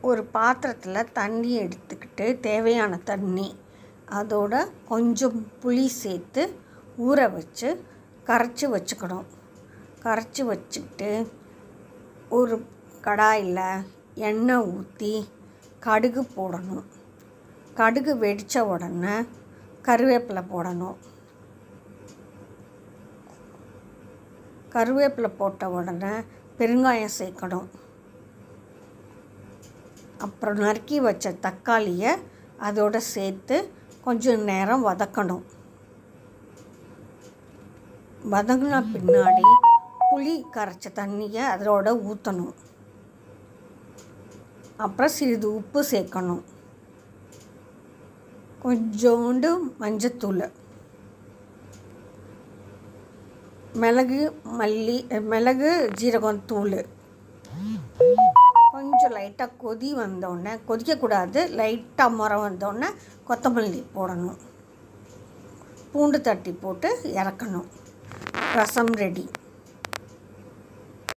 ஒரு பாத்திரத்தில் தண்ணி எடுத்துக்கிட்டு தேவையான தண்ணி அதோட கொஞ்சம் புளி சேர்த்து ஊற வச்சு கரைச்சி வச்சுக்கணும். கரைச்சி வச்சுக்கிட்டு ஒரு கடாயில் எண்ணெய் ஊற்றி கடுகு போடணும். கடுகு வெடித்த உடனே கருவேப்பிலை போடணும். கருவேப்பிலை போட்ட உடனே பெருங்காயம் சேர்க்கணும். அப்புறம் நறுக்கி வச்ச தக்காளியை அதோடு சேர்த்து கொஞ்சம் நேரம் வதக்கணும். வதங்கின பின்னாடி புளி கரைச்ச தண்ணியை அதோட ஊற்றணும். அப்புறம் சிறிது உப்பு சேர்க்கணும். கொஞ்சோண்டு மஞ்சத்தூள், மிளகு ஜீரகம் தூள், கொஞ்சம் லைட்டாக கொதி வந்தோடனே, கொதிக்கக்கூடாது, லைட்டாக முறை வந்தோடனே கொத்தமல்லி போடணும். பூண்டு தட்டி போட்டு இறக்கணும். ரசம் ரெடி.